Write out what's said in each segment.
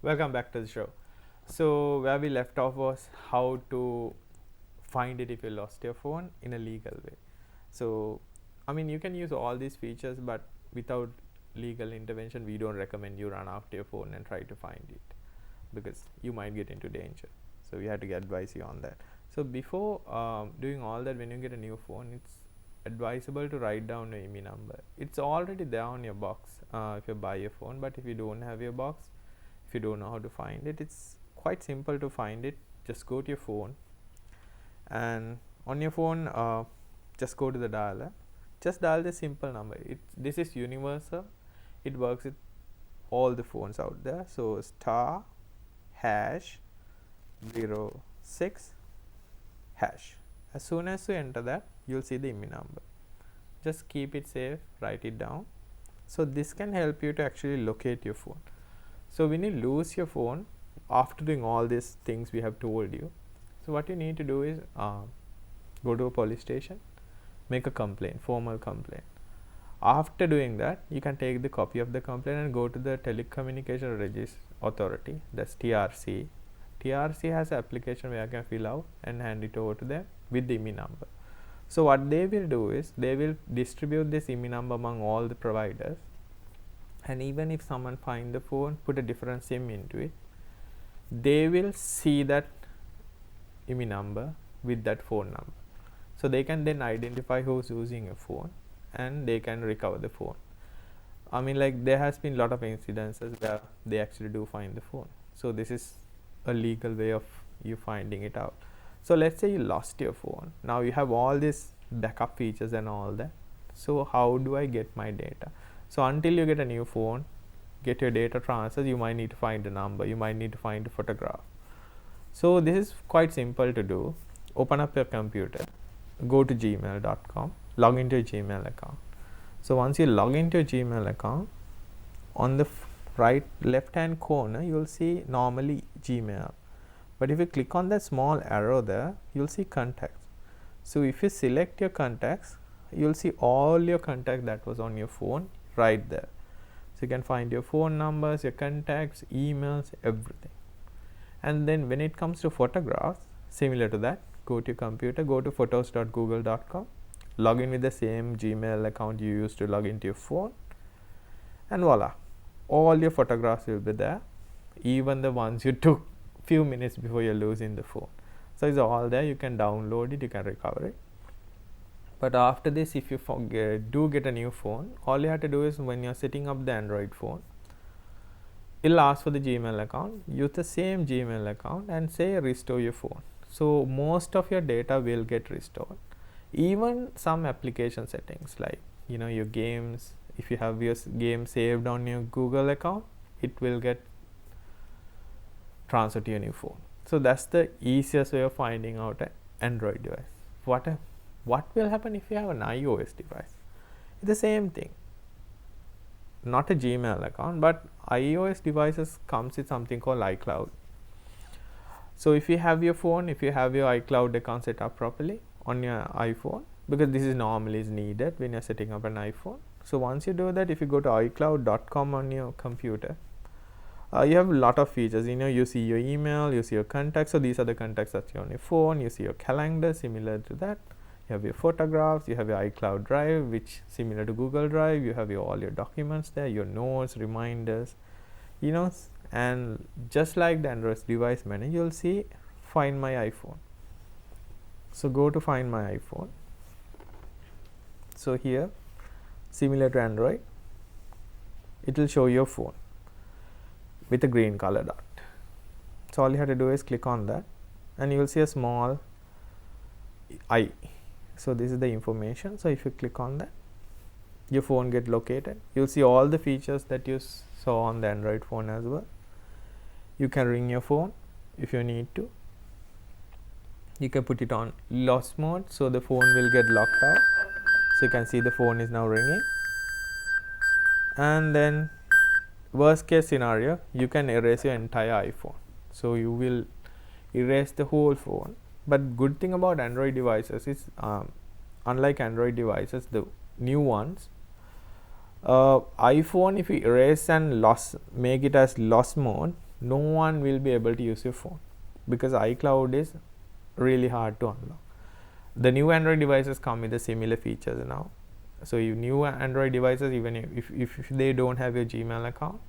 Welcome back to the show. So, where we left off was how to find it if you lost your phone in a legal way. So, you can use all these features, but without legal intervention, we don't recommend you run after your phone and try to find it because you might get into danger. So, we had to advise you on that. So, before doing all that, when you get a new phone, it's advisable to write down your IMEI number. It's already there on your box if you buy your phone, but if you don't have your box, if you don't know how to find it, it's quite simple to find it. Just go to your phone, and on your phone just go to the dialer, just dial the simple number. This is universal, it works with all the phones out there. So star hash 06 hash. As soon as you enter that, you'll see the IMEI number. Just keep it safe, write it down. So this can help you to actually locate your phone. So when you lose your phone after doing all these things we have told you, so what you need to do is go to a police station, make a complaint, formal complaint. After doing that, you can take the copy of the complaint and go to the Telecommunication Registry Authority, that's TRC. TRC has an application where you can fill out and hand it over to them with the IMEI number. So what they will do is they will distribute this IMEI number among all the providers, and even if someone find the phone, put a different SIM into it, they will see that IMEI number with that phone number. So they can then identify who's using a phone and they can recover the phone. There has been a lot of incidences where they actually do find the phone. So this is a legal way of you finding it out. So let's say you lost your phone. Now you have all these backup features and all that. So how do I get my data? So until you get a new phone, get your data transferred, you might need to find a number, you might need to find a photograph. So this is quite simple to do. Open up your computer, go to gmail.com, log into your Gmail account. So once you log into your Gmail account, on the left hand corner you will see normally Gmail, but if you click on that small arrow there, you'll see contacts. So if you select your contacts, you'll see all your contacts that was on your phone right there. So you can find your phone numbers, your contacts, emails, everything. And then when it comes to photographs, similar to that, go to your computer, go to photos.google.com, log in with the same Gmail account you used to log into your phone, and voila, all your photographs will be there, even the ones you took few minutes before you're losing the phone. So it's all there, you can download it, you can recover it. But after this, if you do get a new phone, all you have to do is when you're setting up the Android phone, it'll ask for the Gmail account, use the same Gmail account and say restore your phone. So most of your data will get restored. Even some application settings like your games, if you have your game saved on your Google account, it will get transferred to your new phone. So that's the easiest way of finding out an Android device. What will happen if you have an iOS device? It's the same thing. Not a Gmail account, but iOS devices comes with something called iCloud. So if you have your phone, if you have your iCloud account set up properly on your iPhone, because this is normally is needed when you're setting up an iPhone. So once you do that, if you go to iCloud.com on your computer, you have a lot of features. You see your email, you see your contacts. So these are the contacts that's on your phone. You see your calendar, similar to that. You have your photographs, you have your iCloud Drive, which similar to Google Drive. You have all your documents there, your notes, reminders, and just like the Android device menu, you'll see Find My iPhone. So go to Find My iPhone. So here, similar to Android, it will show your phone with a green color dot. So all you have to do is click on that and you will see a small I. So this is the information. So if you click on that, your phone get located. You'll see all the features that you saw on the Android phone as well. You can ring your phone if you need to. You can put it on lost mode, so the phone will get locked out. So you can see the phone is now ringing. And then worst case scenario, you can erase your entire iPhone. So you will erase the whole phone. But good thing about Android devices is unlike Android devices, the new ones, iPhone, if you erase and make it as lost mode, no one will be able to use your phone, because iCloud is really hard to unlock. The new Android devices come with the similar features now. So new Android devices, even if they don't have your Gmail account,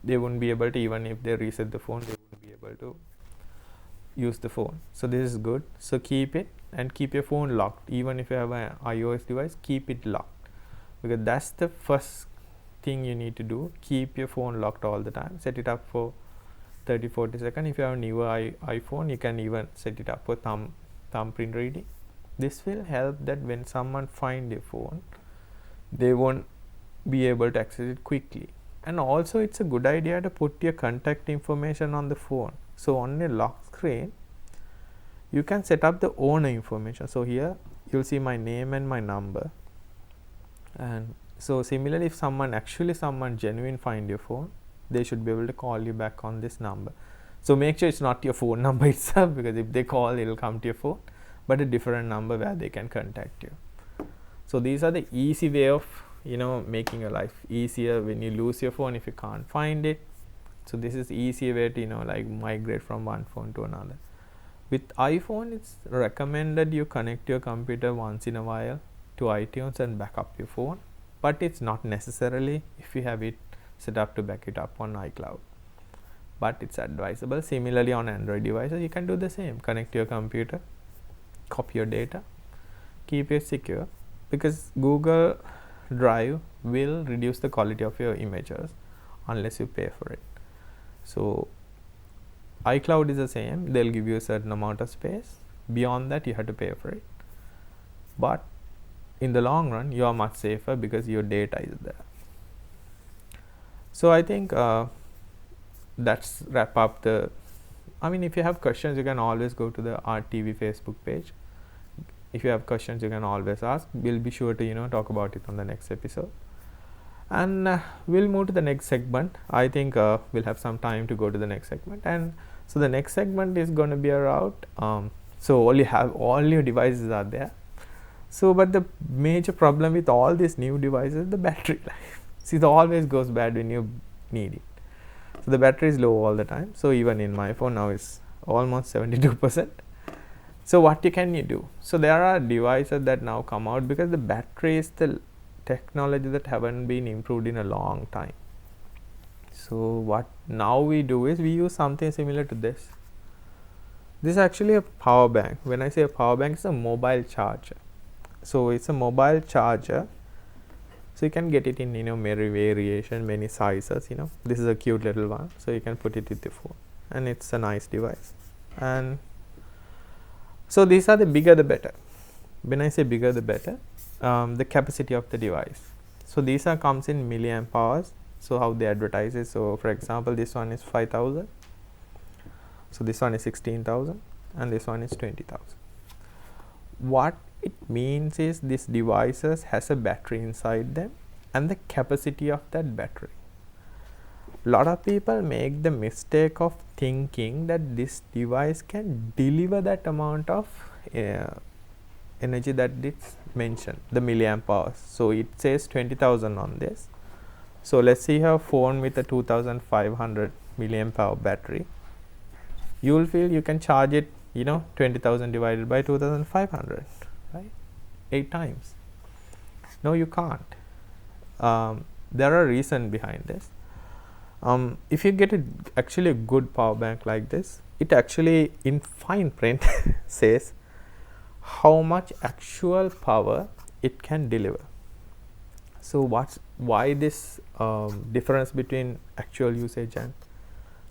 they won't be able to, even if they reset the phone, they won't be able to use the phone. So this is good. So keep it, and keep your phone locked. Even if you have an iOS device, keep it locked, because that's the first thing you need to do. Keep your phone locked all the time. Set it up for 30-40 seconds. If you have a newer iPhone, you can even set it up for thumbprint reading. This will help that when someone find your phone, they won't be able to access it quickly. And also it's a good idea to put your contact information on the phone. So on a lock screen, you can set up the owner information. So here you'll see my name and my number. And so similarly, if someone genuine find your phone, they should be able to call you back on this number. So make sure it's not your phone number itself, because if they call, it'll come to your phone, but a different number where they can contact you. So these are the easy way of making your life easier when you lose your phone if you can't find it. So this is easy way to like migrate from one phone to another. With iPhone, it's recommended you connect your computer once in a while to iTunes and back up your phone, but it's not necessarily if you have it set up to back it up on iCloud, but it's advisable. Similarly, on Android devices, you can do the same. Connect your computer, copy your data, keep it secure, because Google Drive will reduce the quality of your images unless you pay for it. So iCloud is the same. They'll give you a certain amount of space. Beyond that, you have to pay for it, but in the long run, you are much safer because your data is there. So I think that's wrap up the. If you have questions, you can always go to the RTV Facebook page. If you have questions, you can always ask. We'll be sure to talk about it on the next episode. And we'll move to the next segment. I think we'll have some time to go to the next segment. And so the next segment is going to be around. So all your devices are there. So, but the major problem with all these new devices, the battery life. See, it always goes bad when you need it. So the battery is low all the time. So even in my phone now, it's almost 72%. So what can you do? So there are devices that now come out, because the battery is the technology that haven't been improved in a long time. So what now we do is we use something similar to this. This is actually a power bank. When I say a power bank, it's a mobile charger. So it's a mobile charger. So you can get it in many variation, many sizes. This is a cute little one. So you can put it with the phone, and it's a nice device. And so these are the bigger the better. When I say bigger the better, the capacity of the device. So these comes in milliamp hours. So how they advertise it. So for example, this one is 5,000. So this one is 16,000, and this one is 20,000. What it means is this devices has a battery inside them and the capacity of that battery. A lot of people make the mistake of thinking that this device can deliver that amount of energy that it's mentioned, the milliamp hours. So it says 20,000 on this. So let's say you have a phone with a 2,500 milliamp hour battery. You will feel you can charge it 20,000 divided by 2,500, right? 8 times. No, you can't. There are reasons behind this. If you get actually a good power bank like this, it actually in fine print says how much actual power it can deliver. So why this difference between actual usage and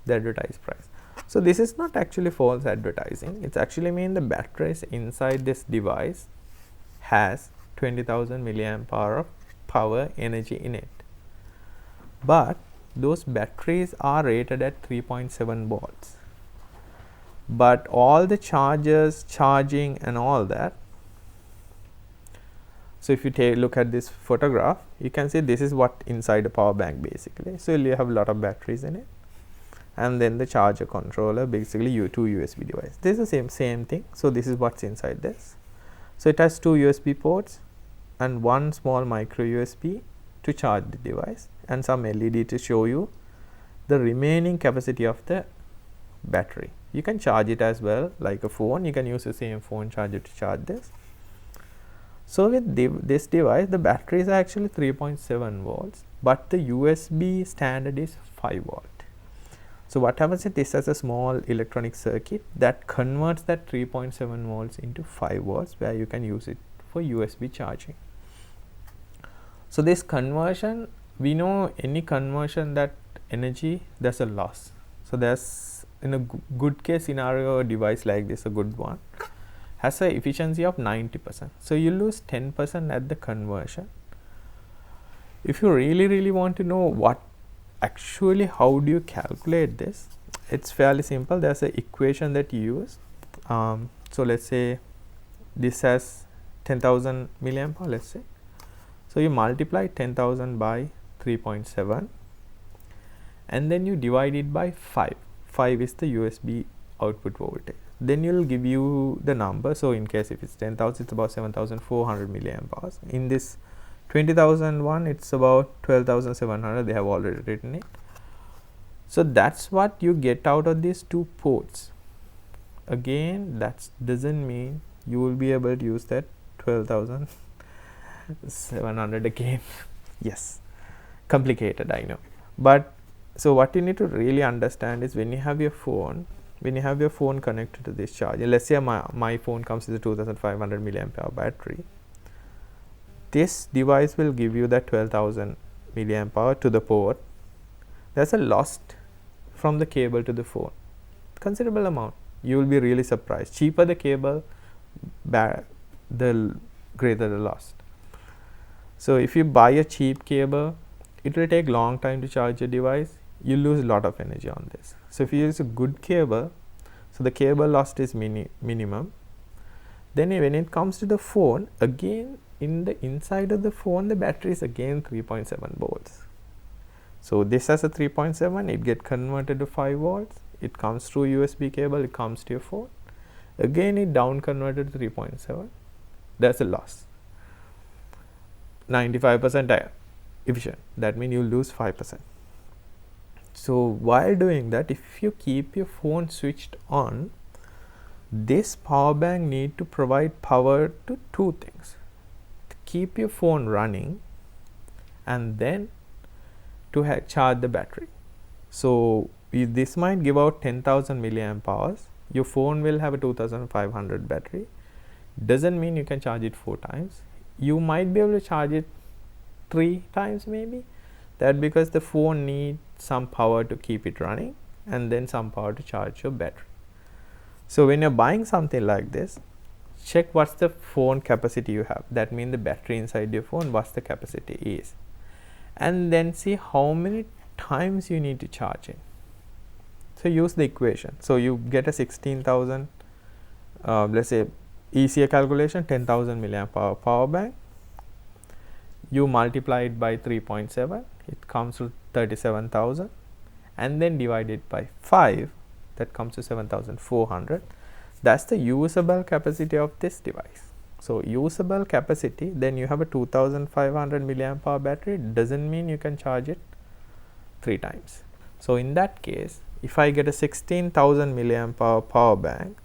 the advertised price? So this is not actually false advertising. It's actually mean the batteries inside this device has 20,000 milliamp hour of power energy in it. But those batteries are rated at 3.7 volts. But all the chargers, charging and all that. So if you look at this photograph, you can see this is what inside a power bank basically. So you have a lot of batteries in it. And then the charger controller, basically two USB devices. This is the same thing. So this is what's inside this. So it has 2 USB ports and 1 small micro USB to charge the device, and some LED to show you the remaining capacity of the battery. You can charge it as well, like a phone. You can use the same phone charger to charge this. So with this device, the battery is actually 3.7 volts, but the USB standard is 5 volt. So what happens is this has a small electronic circuit that converts that 3.7 volts into 5 volts, where you can use it for USB charging. So this conversion, we know any conversion that energy, there's a loss. So there's, in a good case scenario, a device like this, a good one, has a efficiency of 90%. So you lose 10% at the conversion. If you really want to know what actually, how do you calculate this, it's fairly simple. There's an equation that you use. So let's say this has 10,000 milliampere, let's say. So you multiply 10,000 by 3.7 and then you divide it by 5. 5 is the USB output voltage. Then you'll give you the number. So in case if it's 10,000, it's about 7,400 milliamperes. In this 20,000 one, it's about 12,700. They have already written it. So that's what you get out of these two ports. Again, that doesn't mean you will be able to use that 12,700 again. Yes, complicated, I know. But so what you need to really understand is when you have your phone, connected to this charger, let's say my phone comes with a 2,500 milliampere battery. This device will give you that 12,000 milliampere to the port. There's a loss from the cable to the phone, considerable amount. You will be really surprised. Cheaper the cable, the greater the loss. So if you buy a cheap cable, it will take long time to charge your device. You lose a lot of energy on this. So if you use a good cable, so the cable loss is minimum. Then when it comes to the phone, again in the inside of the phone, the battery is again 3.7 volts. So this has a 3.7, it gets converted to 5 volts. It comes through USB cable, it comes to your phone. Again it down converted to 3.7. There's a loss. 95% efficient. That means you lose 5%. So while doing that, if you keep your phone switched on, this power bank need to provide power to two things: to keep your phone running and then to charge the battery. So this might give out 10,000 milliamp hours. Your phone will have a 2,500 battery. Doesn't mean you can charge it 4 times. You might be able to charge it 3 times maybe. That because the phone needs some power to keep it running and then some power to charge your battery. So when you're buying something like this, check what's the phone capacity you have. That means the battery inside your phone, what's the capacity is. And then see how many times you need to charge it. So use the equation. So you get a 16,000, let's say easier calculation, 10,000 milliamp hour power bank. You multiply it by 3.7, it comes to 37,000, and then divide it by 5, that comes to 7,400. That's the usable capacity of this device. So usable capacity, then you have a 2,500 milliamp hour battery. Doesn't mean you can charge it 3 times. So in that case, if I get a 16,000 milliamp hour power bank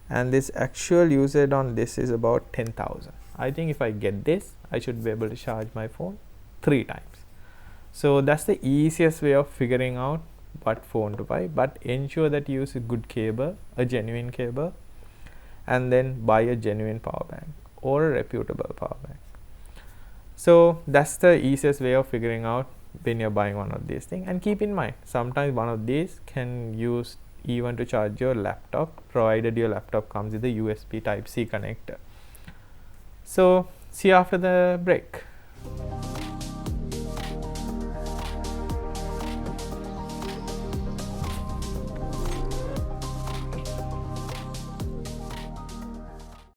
and this actual usage on this is about 10,000, I think if I get this, I should be able to charge my phone 3 times. So that's the easiest way of figuring out what phone to buy, but ensure that you use a good cable, a genuine cable, and then buy a genuine power bank or a reputable power bank. So that's the easiest way of figuring out when you're buying one of these things. And keep in mind, sometimes one of these can use even to charge your laptop, provided your laptop comes with a USB Type-C connector. So see you after the break.